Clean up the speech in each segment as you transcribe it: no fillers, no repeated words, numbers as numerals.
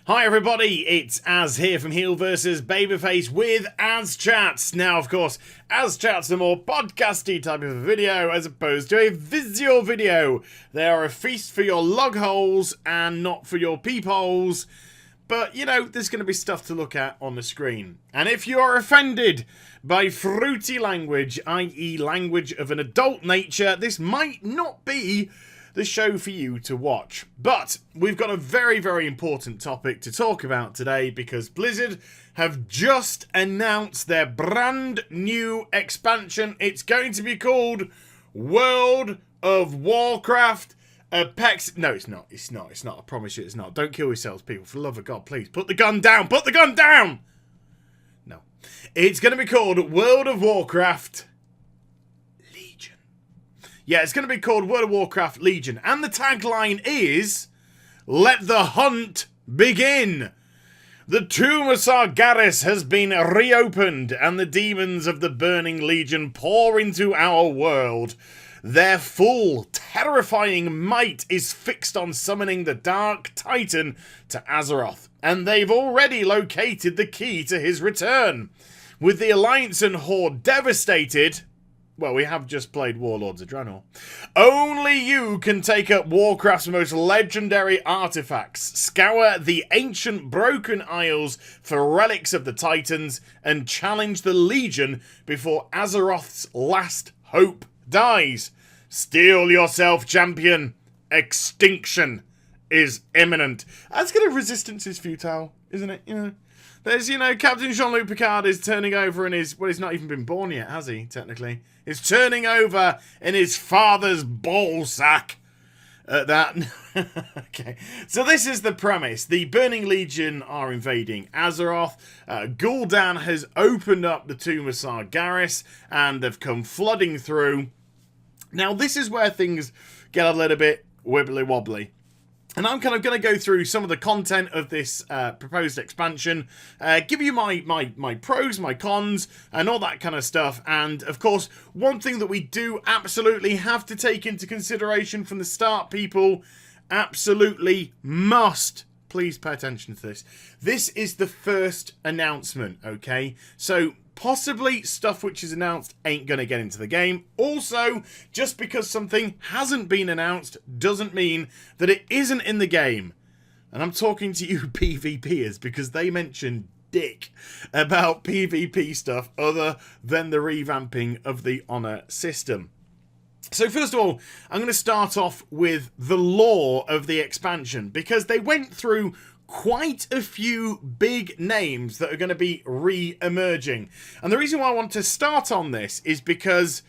Hi everybody, it's Az here from HeelvsBabyface with AzChats. Now, of course, AzChats are more podcasty type of a video as opposed to a visual video. They are a feast for your log holes and not for your peepholes. But, you know, there's going to be stuff to look at on the screen. And if you are offended by fruity language, i.e. language of an adult nature, this might not be the show for you to watch. But we've got a very, very important topic to talk about today because Blizzard have just announced their brand new expansion. It's going to be called World of Warcraft Apex. No, it's not. It's not. It's not. I promise you it's not. Don't kill yourselves, people. For the love of God, please. Put the gun down. Put the gun down! No. It's going to be called World of Warcraft Legion. Yeah, it's going to be called World of Warcraft Legion. And the tagline is, "Let the hunt begin." The Tomb of Sargeras has been reopened, and the demons of the Burning Legion pour into our world. Their full, terrifying might is fixed on summoning the Dark Titan to Azeroth, and they've already located the key to his return. With the Alliance and Horde devastated, well, we have just played Warlords of Draenor, only you can take up Warcraft's most legendary artifacts, scour the ancient Broken Isles for relics of the Titans, and challenge the Legion before Azeroth's last hope dies. Steel yourself, champion. Extinction is imminent. That's kind of resistance is futile, isn't it? You know, there's, you know, Captain Jean-Luc Picard is turning over in his, well, he's not even been born yet, has he, technically? He's turning over in his father's ball sack. That. Okay. So this is the premise. The Burning Legion are invading Azeroth. Gul'dan has opened up the Tomb of Sargeras and they've come flooding through. Now, this is where things get a little bit wibbly-wobbly. And I'm kind of going to go through some of the content of this proposed expansion, give you my pros, my cons, and all that kind of stuff. And, of course, one thing that we do absolutely have to take into consideration from the start, people, absolutely must, please pay attention to this. This is the first announcement, okay? So possibly stuff which is announced ain't going to get into the game. Also, just because something hasn't been announced doesn't mean that it isn't in the game. And I'm talking to you PvPers because they mentioned dick about PvP stuff other than the revamping of the honor system. So first of all, I'm going to start off with the lore of the expansion because they went through quite a few big names that are going to be re-emerging. And the reason why I want to start on this is because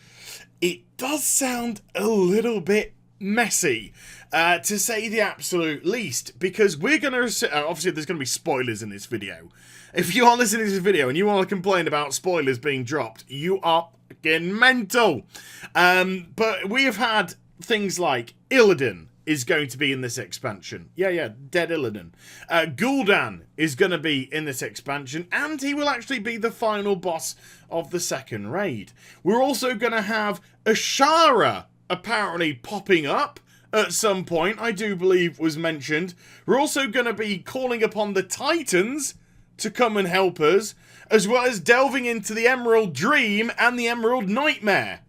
it does sound a little bit messy, to say the absolute least, because we're going to, obviously there's going to be spoilers in this video. If you are listening to this video and you want to complain about spoilers being dropped, you are fucking mental. But we have had things like Illidan is going to be in this expansion. Yeah, dead Illidan. Gul'dan is going to be in this expansion, and he will actually be the final boss of the second raid. We're also going to have Ashara apparently popping up at some point, I do believe was mentioned. We're also going to be calling upon the Titans to come and help us, as well as delving into the Emerald Dream and the Emerald Nightmare.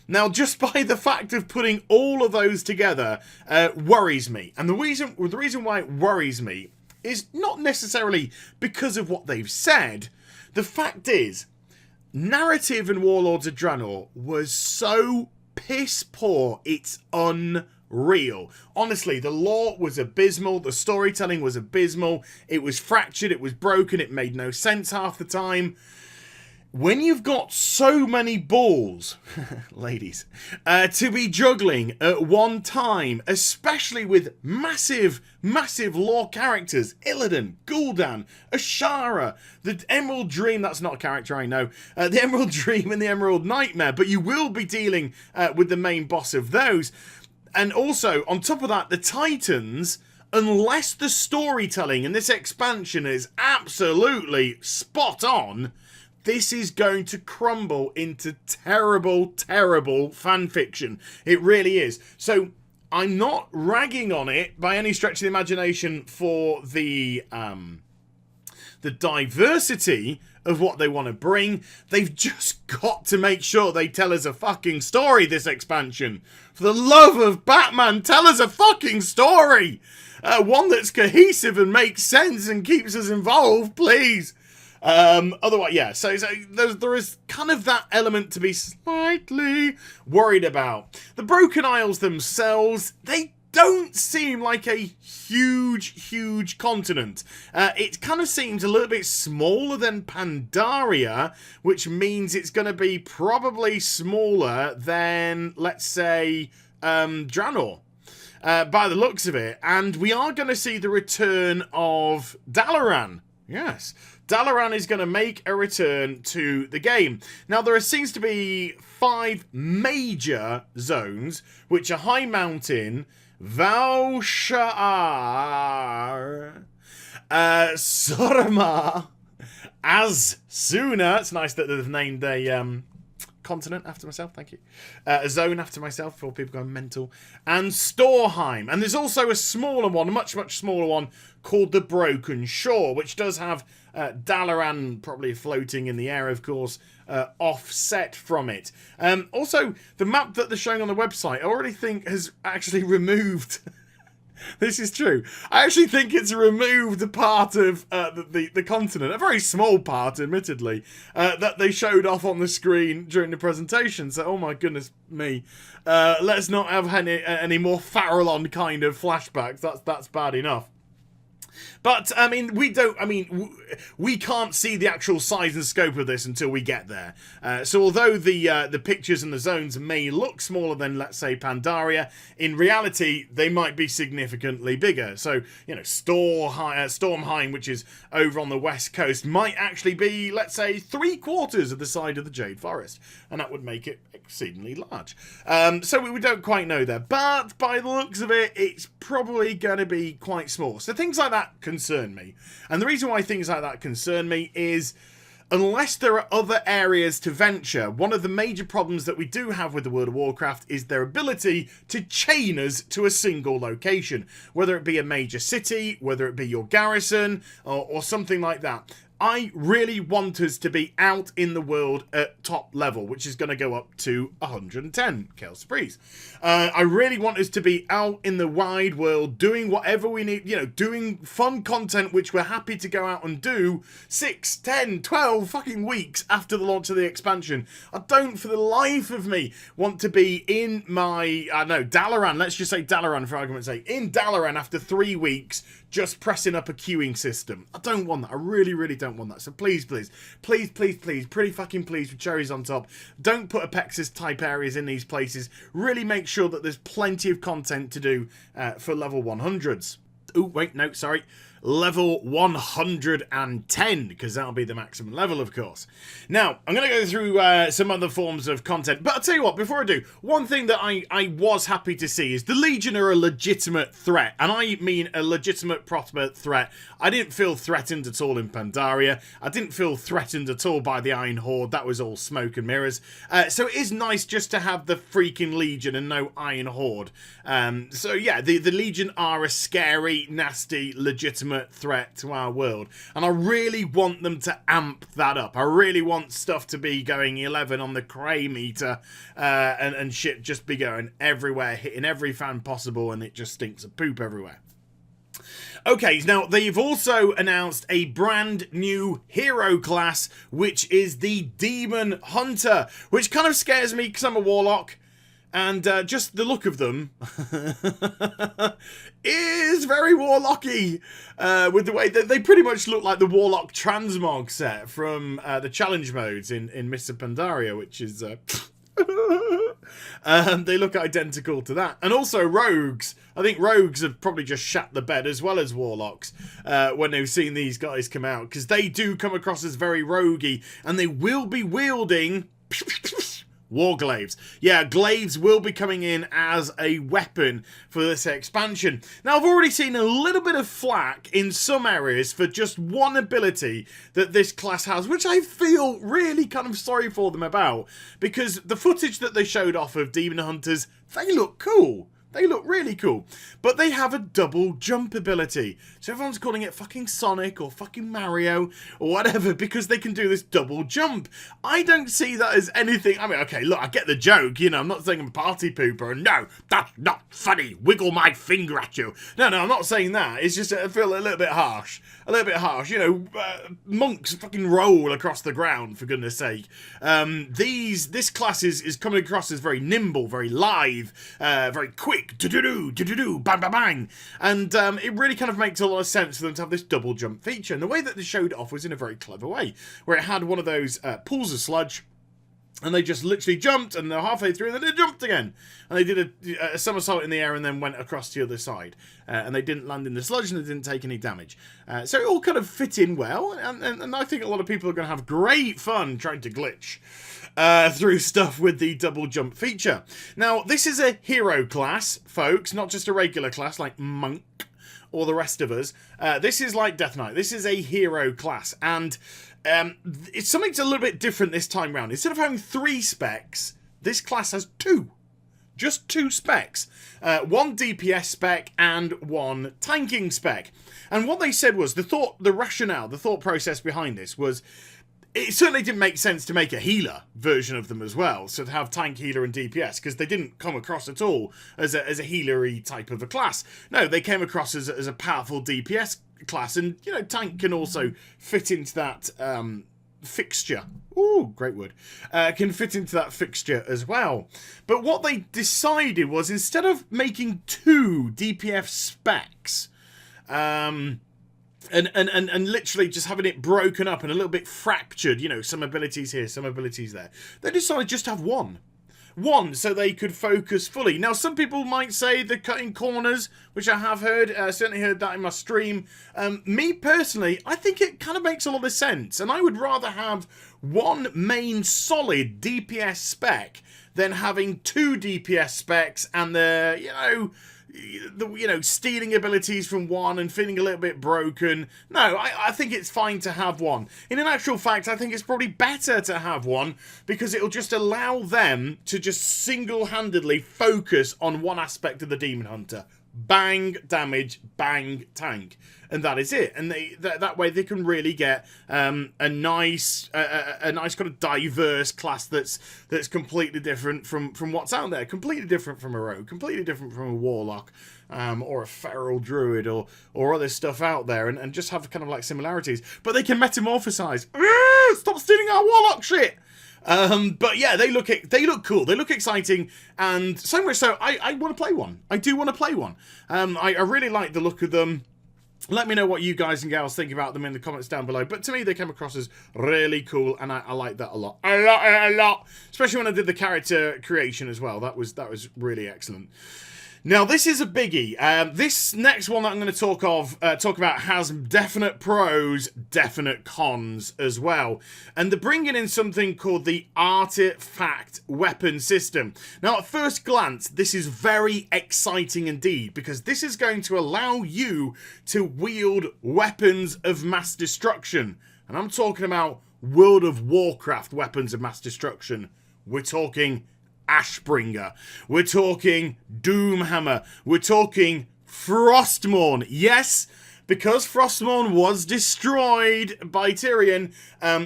Now, just by the fact of putting all of those together worries me. And the reason why it worries me is not necessarily because of what they've said. The fact is, narrative in Warlords of Draenor was so piss poor, it's unreal. Honestly, the lore was abysmal. The storytelling was abysmal. It was fractured. It was broken. It made no sense half the time. When you've got so many balls, ladies, to be juggling at one time, especially with massive lore characters, Illidan, Gul'dan, Ashara, the Emerald Dream, that's not a character I know, the Emerald Dream and the Emerald Nightmare, but you will be dealing with the main boss of those. And also, on top of that, the Titans, unless the storytelling in this expansion is absolutely spot on, this is going to crumble into terrible, terrible fanfiction. It really is. So I'm not ragging on it by any stretch of the imagination for the diversity of what they want to bring. They've just got to make sure they tell us a fucking story, this expansion. For the love of Batman, tell us a fucking story! One that's cohesive and makes sense and keeps us involved, please! Otherwise, yeah, so there is kind of that element to be slightly worried about. The Broken Isles themselves, they don't seem like a huge continent. It kind of seems a little bit smaller than Pandaria, which means it's going to be probably smaller than, let's say, Draenor. By the looks of it. And we are going to see the return of Dalaran. Yes. Dalaran is going to make a return to the game. Now, there seems to be 5 major zones, which are High Mountain, Valshar, Surma, Azsuna. It's nice that they've named a continent after myself, thank you. A zone after myself for people going mental. And Storheim. And there's also a smaller one, a much smaller one, called the Broken Shore, which does have Dalaran probably floating in the air, of course, offset from it. Also, the map that they're showing on the website, I already think has actually removed... This is true. I actually think it's removed a part of the continent, a very small part, admittedly, that they showed off on the screen during the presentation. So, oh my goodness me, let's not have any more Farallon kind of flashbacks. That's bad enough. But, I mean, we can't see the actual size and scope of this until we get there. So although the pictures and the zones may look smaller than, let's say, Pandaria, in reality, they might be significantly bigger. So, you know, Stormheim, which is over on the west coast, might actually be, let's say, 3/4 of the side of the Jade Forest. And that would make it exceedingly large. So we don't quite know there. But by the looks of it, it's probably going to be quite small. So things like that concern me. And the reason why things like that concern me is unless there are other areas to venture, one of the major problems that we do have with the World of Warcraft is their ability to chain us to a single location, whether it be a major city, whether it be your garrison, or something like that. I really want us to be out in the world at top level, which is going to go up to 110 kills to breeze. I really want us to be out in the wide world doing whatever we need, you know, doing fun content, which we're happy to go out and do 6, 10, 12 fucking weeks after the launch of the expansion. I don't, for the life of me, want to be in my, I don't know, Dalaran, let's just say Dalaran for argument's sake, in Dalaran after 3 weeks, just pressing up a queuing system. I don't want that. I really don't want that. So please, pretty fucking please, with cherries on top, don't put Apexis type areas in these places. Really make sure that there's plenty of content to do for level 100s. Oh, wait, no, sorry. Level 110, because that'll be the maximum level, of course. Now, I'm going to go through some other forms of content, but I'll tell you what, before I do, one thing that I was happy to see is the Legion are a legitimate threat, and I mean a legitimate proper threat. I didn't feel threatened at all in Pandaria. I didn't feel threatened at all by the Iron Horde. That was all smoke and mirrors. So it is nice just to have the freaking Legion and no Iron Horde. So yeah, the Legion are a scary, nasty, legitimate threat to our world, and I really want them to amp that up. I really want stuff to be going 11 on the cray meter, and shit just be going everywhere, hitting every fan possible, and it just stinks of poop everywhere. Okay, now they've also announced a brand new hero class, which is the Demon Hunter, which kind of scares me because I'm a warlock. And just the look of them is very warlocky, with the way that they pretty much look like the Warlock Transmog set from the challenge modes in Mr. Pandaria, which is... they look identical to that. And also rogues. I think rogues have probably just shat the bed as well as warlocks when they've seen these guys come out, because they do come across as very roguey, and they will be wielding... Warglaives. Yeah, glaives will be coming in as a weapon for this expansion. Now, I've already seen a little bit of flack in some areas for just one ability that this class has, which I feel really kind of sorry for them about, because the footage that they showed off of Demon Hunters, they look cool. They look really cool. But they have a double jump ability. So everyone's calling it fucking Sonic or fucking Mario or whatever because they can do this double jump. I don't see that as anything. I mean, okay, look, I get the joke. You know, I'm not saying I'm a party pooper. And no, that's not funny. Wiggle my finger at you. No, I'm not saying that. It's just I feel a little bit harsh. A little bit harsh. You know, monks fucking roll across the ground, for goodness sake. This class is coming across as very nimble, very lithe, very quick. Do-do-do, bang, bang, bang. And it really kind of makes a lot of sense for them to have this double jump feature. And the way that they showed it off was in a very clever way, where it had one of those pools of sludge, and they just literally jumped, and they're halfway through, and then they jumped again. And they did a somersault in the air and then went across to the other side. And they didn't land in the sludge, and they didn't take any damage. So it all kind of fit in well, and I think a lot of people are going to have great fun trying to glitch through stuff with the double jump feature. Now, this is a hero class, folks, not just a regular class like Monk or the rest of us. This is like Death Knight. This is a hero class, and it's something a little bit different this time round. Instead of having 3 specs, this class has 2. Just 2 specs. 1 DPS spec and 1 tanking spec. And what they said was, the thought process behind this was, it certainly didn't make sense to make a healer version of them as well, so to have tank, healer, and DPS, because they didn't come across at all as a healer-y type of a class. No, they came across as a powerful DPS class, and, you know, tank can also fit into that fixture. Ooh, great word. Can fit into that fixture as well. But what they decided was, instead of making 2 DPS specs, and literally just having it broken up and a little bit fractured, you know, some abilities here, some abilities there, they decided just to have 1. 1, so they could focus fully. Now, some people might say they're cutting corners, which I have heard. I certainly heard that in my stream. Me, personally, I think it kind of makes a lot of sense, and I would rather have 1 main solid DPS spec than having 2 DPS specs and stealing abilities from 1 and feeling a little bit broken. No, I think it's fine to have 1. In an actual fact, I think it's probably better to have 1 because it'll just allow them to just single-handedly focus on 1 aspect of the Demon Hunter. Bang, damage, bang, tank. And that is it. And that way they can really get a nice kind of diverse class that's completely different from what's out there. Completely different from a rogue. Completely different from a warlock. Or a feral druid or other stuff out there. And just have kind of like similarities. But they can metamorphosize. Stop stealing our warlock shit! But yeah, they look cool. They look exciting, and so much so, I want to play one. I do want to play one. I really like the look of them. Let me know what you guys and gals think about them in the comments down below. But to me, they came across as really cool, and I like that a lot. A lot. Especially when I did the character creation as well. That was really excellent. Now, this is a biggie. This next one that I'm going to talk about has definite pros, definite cons as well. And they're bringing in something called the Artifact Weapon System. Now, at first glance, this is very exciting indeed, because this is going to allow you to wield weapons of mass destruction. And I'm talking about World of Warcraft weapons of mass destruction. We're talking Ashbringer. We're talking Doomhammer. We're talking Frostmourne. Yes, because Frostmourne was destroyed by Tyrion,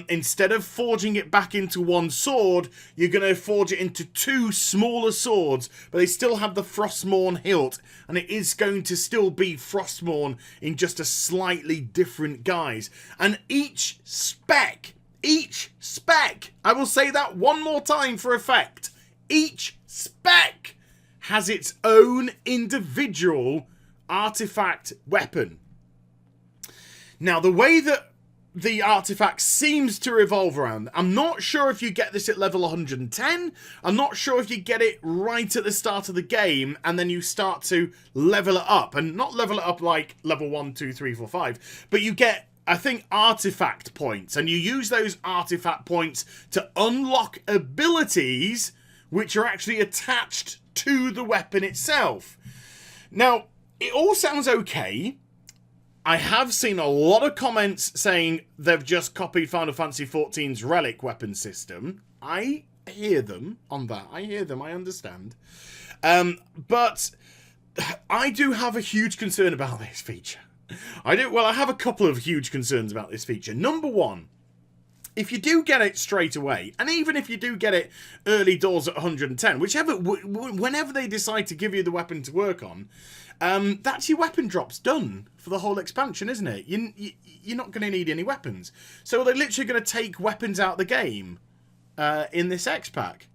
instead of forging it back into 1 sword, you're going to forge it into 2 smaller swords, but they still have the Frostmourne hilt, and it is going to still be Frostmourne in just a slightly different guise. And each spec, I will say that one more time for effect, each spec has its own individual artifact weapon. Now, the way that the artifact seems to revolve around, I'm not sure if you get this at level 110. I'm not sure if you get it right at the start of the game and then you start to level it up. And not level it up like level 1, 2, 3, 4, 5. But you get, I think, artifact points. And you use those artifact points to unlock abilities which are actually attached to the weapon itself. Now, it all sounds okay. I have seen a lot of comments saying they've just copied Final Fantasy XIV's relic weapon system. I hear them on that. I hear them. I understand. But I do have a huge concern about this feature. I have a couple of huge concerns about this feature. Number one, if you do get it straight away, and even if you do get it early doors at 110, whenever they decide to give you the weapon to work on, that's your weapon drops done for the whole expansion, isn't it? You're not going to need any weapons. So they're literally going to take weapons out of the game in this X-Pack.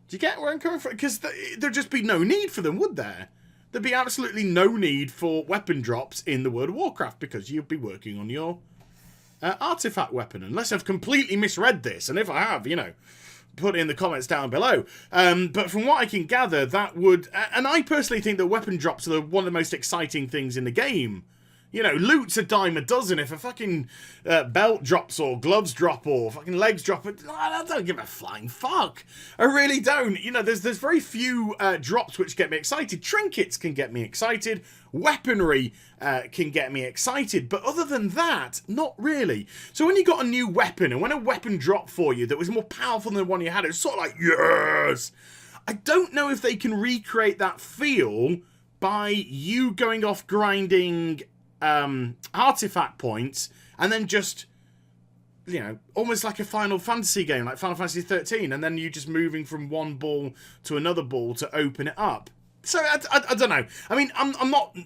Do you get where I'm coming from? Because there'd just be no need for them, would there? There'd be absolutely no need for weapon drops in the World of Warcraft because you'd be working on your artifact weapon, unless I've completely misread this, and if I have, put it in the comments down below. But from what I can gather, that would, and I personally think that weapon drops are one of the most exciting things in the game. Loot's a dime a dozen. If a fucking belt drops or gloves drop or fucking legs drop, I don't give a flying fuck. I really don't. There's very few drops which get me excited. Trinkets can get me excited. Weaponry can get me excited. But other than that, not really. So when you got a new weapon, and when a weapon dropped for you that was more powerful than the one you had, it was sort of like, yes! I don't know if they can recreate that feel by you going off grinding artifact points and then just almost like a Final Fantasy game, like Final Fantasy 13, and then you just moving from one ball to another ball to open it up. So I don't know. I mean, I'm not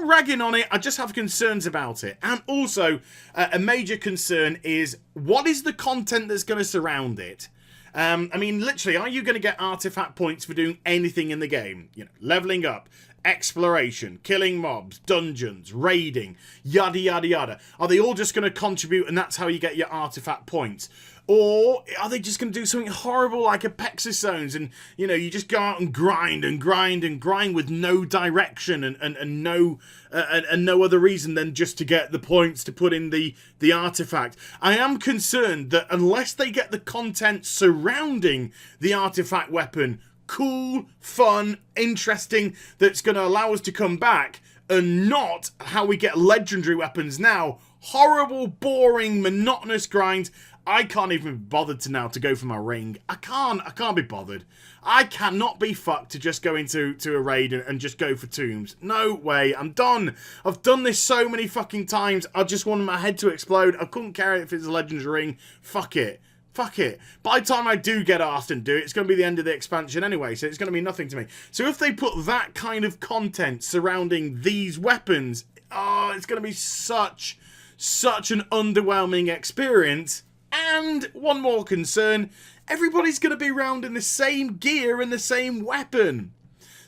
ragging on it. I just have concerns about it. And also a major concern is, what is the content that's going to surround it? I mean, literally, are you going to get artifact points for doing anything in the game? Leveling up, exploration, killing mobs, dungeons, raiding, yada yada yada. Are they all just going to contribute and that's how you get your artifact points? Or are they just going to do something horrible like Apexis zones and, you just go out and grind and grind and grind with no direction and no other reason than just to get the points to put in the artifact? I am concerned that unless they get the content surrounding the artifact weapon cool, fun, interesting, that's going to allow us to come back, and not how we get legendary weapons now. Horrible, boring, monotonous grinds. I can't even be bothered to go for my ring. I can't be bothered. I cannot be fucked to just go into a raid and just go for tombs. No way. I'm done. I've done this so many fucking times. I just wanted my head to explode. I couldn't care if it's a legendary ring. Fuck it. Fuck it. By the time I do get asked and do it, it's going to be the end of the expansion anyway, so it's going to mean nothing to me. So if they put that kind of content surrounding these weapons, it's going to be such an underwhelming experience. And one more concern, everybody's going to be around in the same gear and the same weapon.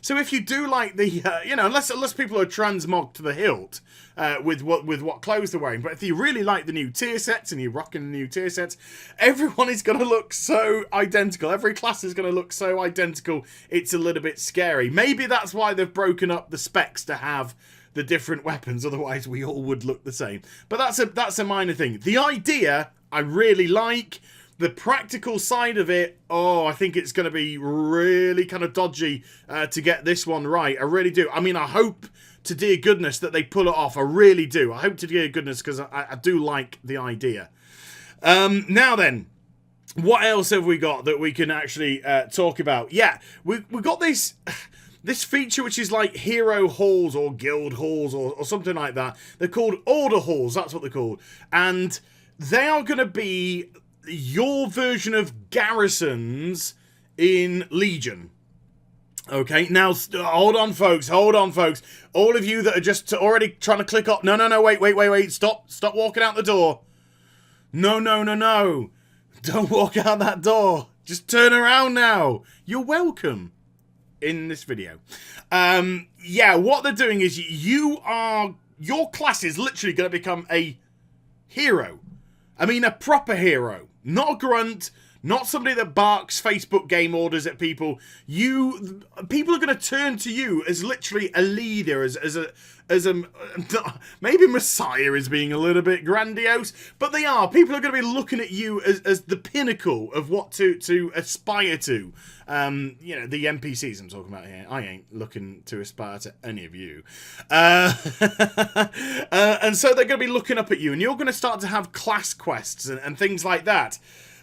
So if you do like the, unless people are transmogged to the hilt with what clothes they're wearing, but if you really like the new tier sets and you're rocking the new tier sets, everyone is going to look so identical. Every class is going to look so identical. It's a little bit scary. Maybe that's why they've broken up the specs to have the different weapons. Otherwise, we all would look the same. But that's a minor thing. The idea I really like. The practical side of it, I think it's going to be really kind of dodgy to get this one right. I really do. I mean, I hope to dear goodness that they pull it off. I really do. I hope to dear goodness because I do like the idea. Now then, what else have we got that we can actually talk about? Yeah, we've got this feature which is like hero halls or guild halls or something like that. They're called order halls. That's what they're called. And they are going to be your version of garrisons in Legion. Okay, now hold on folks. All of you that are just already trying to click up. No, wait. Stop walking out the door. No. Don't walk out that door. Just turn around now. You're welcome in this video. Yeah, what they're doing is your class is literally going to become a hero. I mean, a proper hero. Not a grunt, not somebody that barks Facebook game orders at people. People are going to turn to you as literally a leader, as a maybe Messiah is being a little bit grandiose, but they are. People are going to be looking at you as the pinnacle of what to aspire to. The NPCs I'm talking about here. I ain't looking to aspire to any of you. And so they're going to be looking up at you, and you're going to start to have class quests and things like that.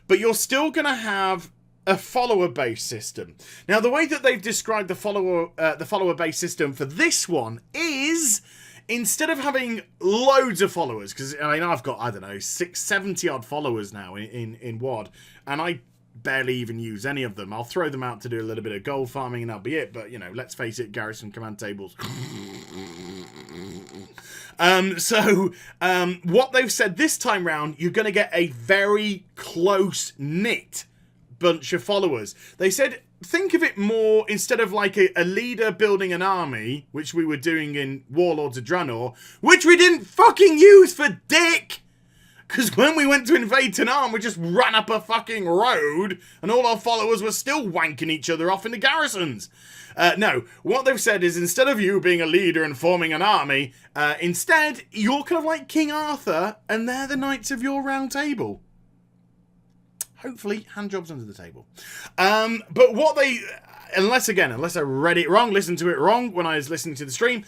But you're still going to have a follower-based system. Now, the way that they've described the follower-based system for this one is, instead of having loads of followers, because I mean, I've got, I don't know, 70 odd followers now in WoD, and I barely even use any of them. I'll throw them out to do a little bit of gold farming and that'll be it. But, you know, let's face it, Garrison command tables. What they've said this time round, you're going to get a very close-knit bunch of followers. They said, think of it more, instead of like a leader building an army, which we were doing in Warlords of Draenor, which we didn't fucking use for dick! Because when we went to invade Tanarn, we just ran up a fucking road, and all our followers were still wanking each other off in the garrisons. No, what they've said is, instead of you being a leader and forming an army, instead, you're kind of like King Arthur, and they're the knights of your round table. Hopefully, handjobs under the table. But what they... Unless I read it wrong, listened to it wrong when I was listening to the stream,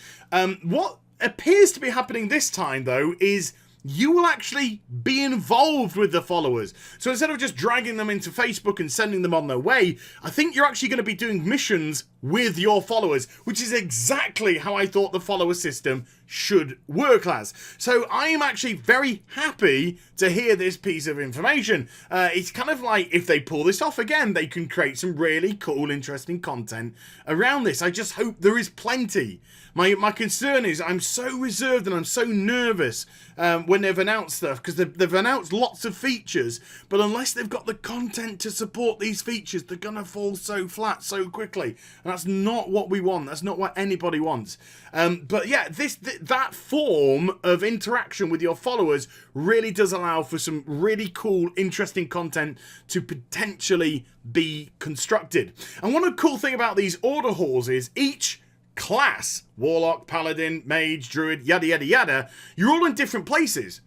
what appears to be happening this time, though, is you will actually be involved with the followers. So instead of just dragging them into Facebook and sending them on their way, I think you're actually going to be doing missions with your followers, which is exactly how I thought the follower system should work as. So I am actually very happy to hear this piece of information. It's kind of like, if they pull this off again, they can create some really cool, interesting content around this. I just hope there is plenty. My concern is I'm so reserved and I'm so nervous when they've announced stuff, because they've announced lots of features, but unless they've got the content to support these features, they're going to fall so flat so quickly. And that's not what we want. That's not what anybody wants. But yeah, that form of interaction with your followers really does allow for some really cool, interesting content to potentially be constructed. And one of the cool thing about these order halls is each class, Warlock, Paladin, Mage, Druid, yada yada yada, you're all in different places.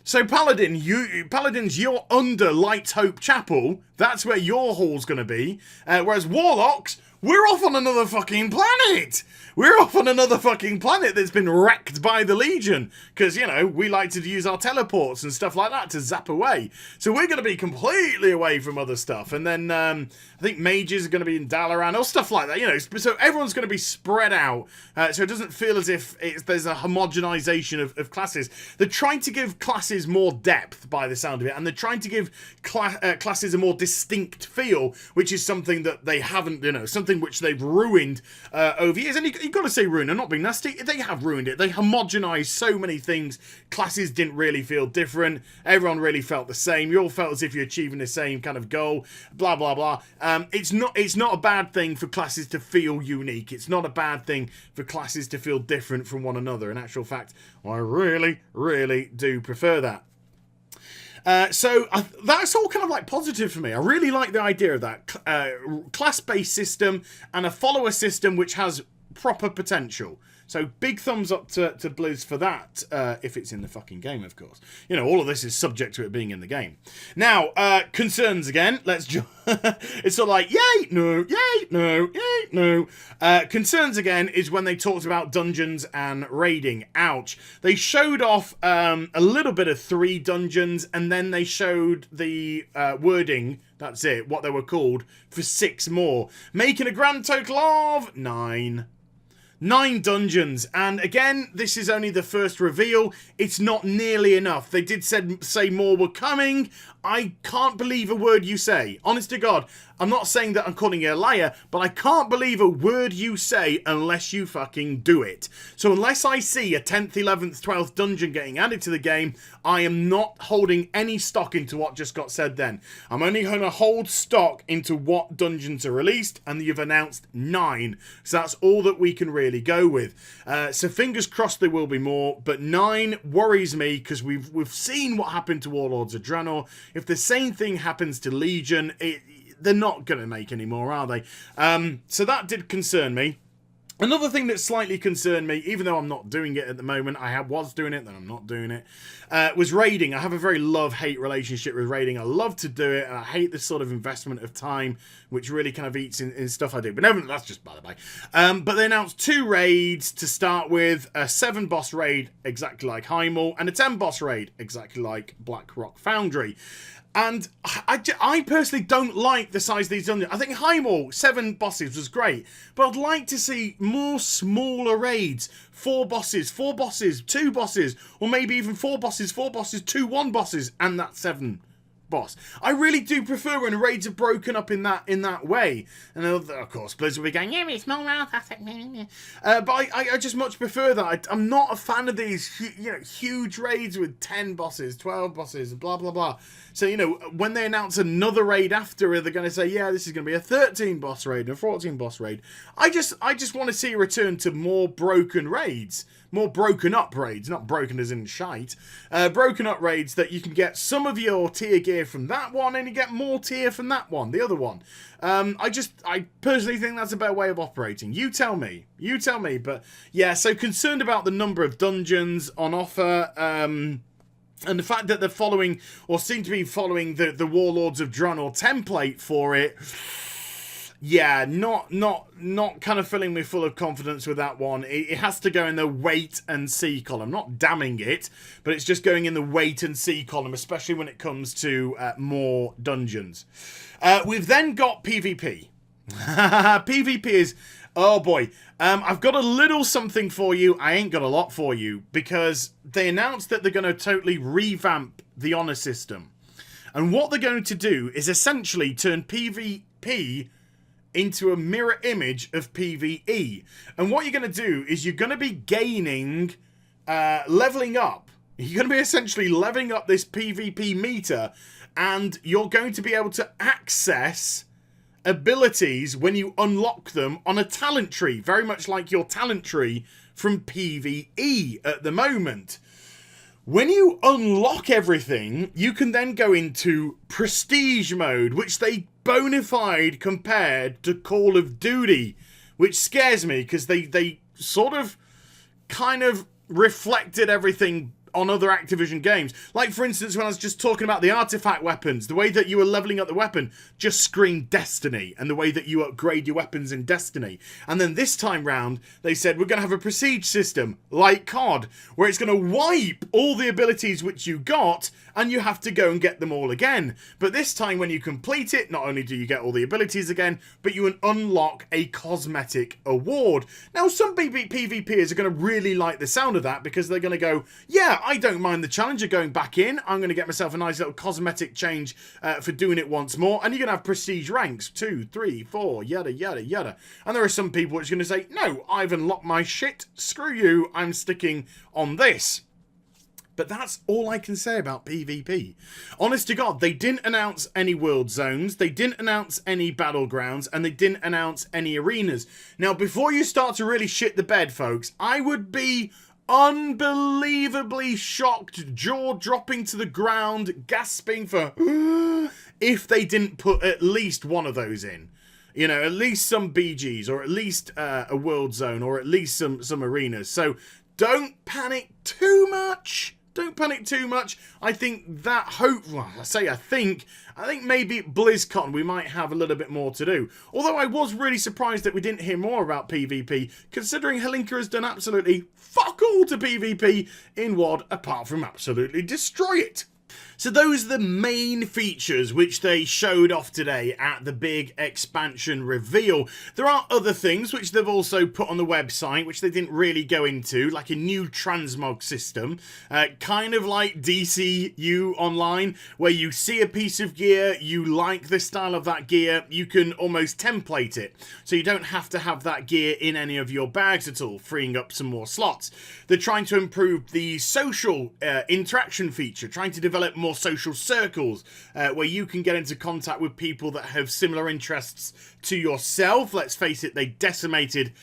So Paladins, you're under Light Hope Chapel. That's where your hall's going to be. Whereas Warlocks, we're off on another fucking planet. We're off on another fucking planet that's been wrecked by the Legion. Because, you know, we like to use our teleports and stuff like that to zap away. So we're going to be completely away from other stuff. And then I think mages are going to be in Dalaran or stuff like that. You know, so everyone's going to be spread out. So it doesn't feel as if there's a homogenization of classes. They're trying to give classes more depth by the sound of it. And they're trying to give classes a more distinct feel, which is something that they haven't, you know, something which they've ruined over years. And you've got to say ruined, I'm not being nasty, they have ruined it. They homogenized so many things. Classes didn't really feel different. Everyone really felt the same. You all felt as if you're achieving the same kind of goal, blah, blah, blah. It's not a bad thing for classes to feel unique. It's not a bad thing for classes to feel different from one another. In actual fact, I really, really do prefer that. So that's all kind of like positive for me. I really like the idea of that class-based system and a follower system which has proper potential. So big thumbs up to Blizz for that, if it's in the fucking game, of course. You know, all of this is subject to it being in the game. Now, concerns again. Let's it's sort of like, yay, no, yay, no, yay, no. Concerns again is when they talked about dungeons and raiding. Ouch. They showed off a little bit of 3 dungeons, and then they showed the wording, that's it, what they were called, for 6 more. Making a grand total of 9. 9 dungeons, and again, this is only the first reveal. It's not nearly enough. They did say more were coming. I can't believe a word you say. Honest to God, I'm not saying that I'm calling you a liar, but I can't believe a word you say unless you fucking do it. So unless I see a 10th, 11th, 12th dungeon getting added to the game, I am not holding any stock into what just got said then. I'm only going to hold stock into what dungeons are released, and you've announced 9. So that's all that we can really go with. So fingers crossed there will be more, but 9 worries me because we've seen what happened to Warlords of Draenor. If the same thing happens to Legion, they're not going to make any more, are they? So that did concern me. Another thing that slightly concerned me, even though I'm not doing it at the moment, was doing it, then I'm not doing it, was raiding. I have a very love-hate relationship with raiding. I love to do it, and I hate this sort of investment of time, which really kind of eats in stuff I do. But never, that's just by the way. But they announced 2 raids to start with, a 7-boss raid, exactly like Heimel, and a 10-boss raid, exactly like Blackrock Foundry. And I personally don't like the size of these dungeons. I think Highmore, 7 bosses was great, but I'd like to see more smaller raids. 4 bosses, 2 bosses, or maybe even 4 bosses, 2 1 bosses, and that 7 boss. I really do prefer when raids are broken up in that way. And of course, Blizzard will be going, yeah, it's more mouth. But I just much prefer that. I'm not a fan of these huge raids with 10 bosses, 12 bosses, blah blah blah. So when they announce another raid after, they're going to say, yeah, this is going to be a 13 boss raid, a 14 boss raid. I just want to see a return to more broken raids. More broken up raids, not broken as in shite. Broken up raids that you can get some of your tier gear from that one and you get more tier from that one, the other one. I personally think that's a better way of operating. You tell me. But yeah, so concerned about the number of dungeons on offer, and the fact that they're following, or seem to be following, the Warlords of Draenor template for it. Yeah, not kind of filling me full of confidence with that one. It has to go in the wait and see column. Not damning it, but it's just going in the wait and see column, especially when it comes to more dungeons. We've then got PvP. PvP is... Oh boy. I've got a little something for you. I ain't got a lot for you, because they announced that they're going to totally revamp the honor system. And what they're going to do is essentially turn PvP into a mirror image of PvE. And what you're going to do is you're going to be gaining, leveling up. You're going to be essentially leveling up this PvP meter, and you're going to be able to access abilities when you unlock them on a talent tree, very much like your talent tree from PvE at the moment. When you unlock everything, you can then go into prestige mode, which they bona fide compared to Call of Duty, which scares me because they sort of kind of reflected everything on other Activision games. Like, for instance, when I was just talking about the artifact weapons, the way that you were leveling up the weapon just screamed Destiny, and the way that you upgrade your weapons in Destiny. And then this time round, they said, we're going to have a prestige system, like COD, where it's going to wipe all the abilities which you got, and you have to go and get them all again. But this time, when you complete it, not only do you get all the abilities again, but you unlock a cosmetic award. Now, some PvPers are going to really like the sound of that, because they're going to go, yeah, I don't mind the challenge of going back in. I'm going to get myself a nice little cosmetic change for doing it once more. And you're going to have prestige ranks, 2, 3, 4, yada, yada, yada. And there are some people which are going to say, no, I've unlocked my shit. Screw you. I'm sticking on this. But that's all I can say about PvP. Honest to God, they didn't announce any world zones, they didn't announce any battlegrounds, and they didn't announce any arenas. Now, before you start to really shit the bed, folks, I would be unbelievably shocked, jaw dropping to the ground, gasping for if they didn't put at least one of those in. You know, at least some BGs, or at least a world zone, or at least some arenas. So don't panic too much. Don't panic too much. I think that I think maybe at BlizzCon we might have a little bit more to do. Although I was really surprised that we didn't hear more about PvP, considering Helinka has done absolutely fuck all to PvP in WoD, apart from absolutely destroy it. So those are the main features which they showed off today at the big expansion reveal. There are other things which they've also put on the website which they didn't really go into, like a new transmog system, kind of like DCU Online, where you see a piece of gear, you like the style of that gear, you can almost template it, so you don't have to have that gear in any of your bags at all, freeing up some more slots. They're trying to improve the social interaction feature, trying to develop more social circles where you can get into contact with people that have similar interests to yourself. Let's face it, they decimated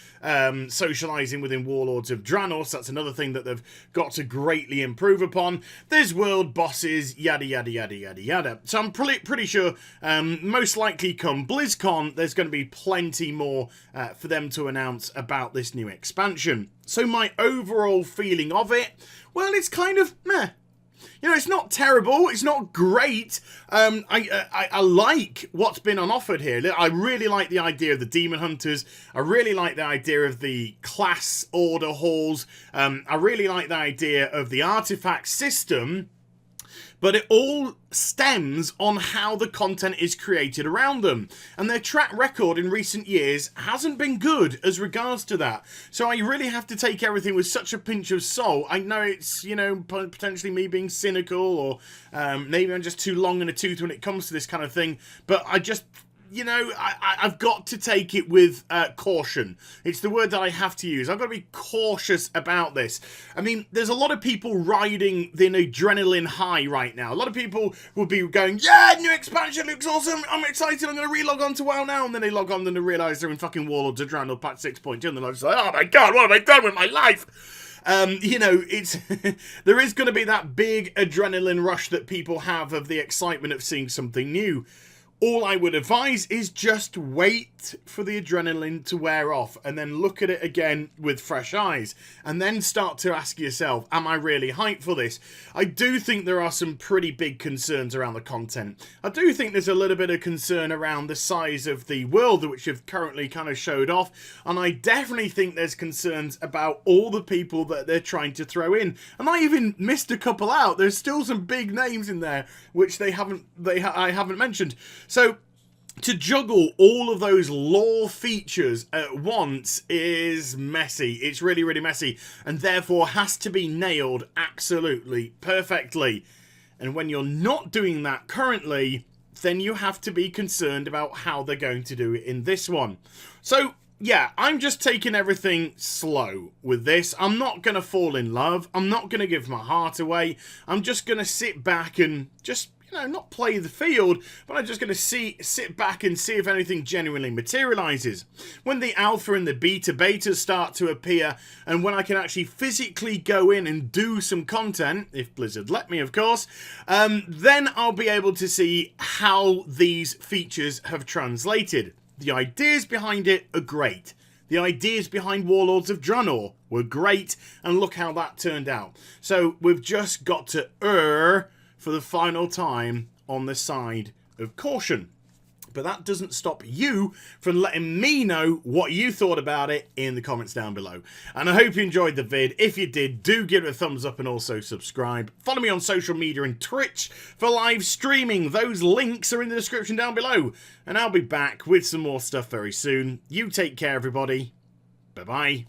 socializing within Warlords of Draenor, so that's another thing that they've got to greatly improve upon. There's world bosses, yada yada yada yada yada. So I'm pretty sure most likely come BlizzCon there's going to be plenty more for them to announce about this new expansion. So my overall feeling of it, well, it's kind of meh. You know, it's not terrible, it's not great. I like what's been on offered here. I really like the idea of the Demon Hunters. I really like the idea of the class order halls. I really like the idea of the artifact system. But it all stems on how the content is created around them. And their track record in recent years hasn't been good as regards to that. So I really have to take everything with such a pinch of salt. I know it's, you know, potentially me being cynical, or maybe I'm just too long in the tooth when it comes to this kind of thing. But I just... you know, I've got to take it with caution. It's the word that I have to use. I've got to be cautious about this. I mean, there's a lot of people riding the adrenaline high right now. A lot of people will be going, yeah, new expansion looks awesome. I'm excited. I'm going to relog on to WoW now. And then they log on and they realise they're in fucking Warlords of Draenor patch 6.2. And they're just like, oh my God, what have I done with my life? You know, it's there is going to be that big adrenaline rush that people have of the excitement of seeing something new. All I would advise is just wait for the adrenaline to wear off and then look at it again with fresh eyes and then start to ask yourself, am I really hyped for this? I do think there are some pretty big concerns around the content. I do think there's a little bit of concern around the size of the world, which have currently kind of showed off, and I definitely think there's concerns about all the people that they're trying to throw in. And I even missed a couple out. There's still some big names in there which I haven't mentioned. So, to juggle all of those lore features at once is messy. It's really, really messy, and therefore has to be nailed absolutely perfectly. And when you're not doing that currently, then you have to be concerned about how they're going to do it in this one. So, yeah, I'm just taking everything slow with this. I'm not going to fall in love. I'm not going to give my heart away. I'm just going to sit back and just, you know, not play the field, but I'm just going to sit back and see if anything genuinely materializes. When the alpha and the betas start to appear, and when I can actually physically go in and do some content, if Blizzard let me, of course, then I'll be able to see how these features have translated. The ideas behind it are great. The ideas behind Warlords of Draenor were great, and look how that turned out. So we've just got to err for the final time on the side of caution. But that doesn't stop you from letting me know what you thought about it in the comments down below. And I hope you enjoyed the vid. If you did, do give it a thumbs up and also subscribe. Follow me on social media and Twitch for live streaming. Those links are in the description down below. And I'll be back with some more stuff very soon. You take care, everybody. Bye-bye.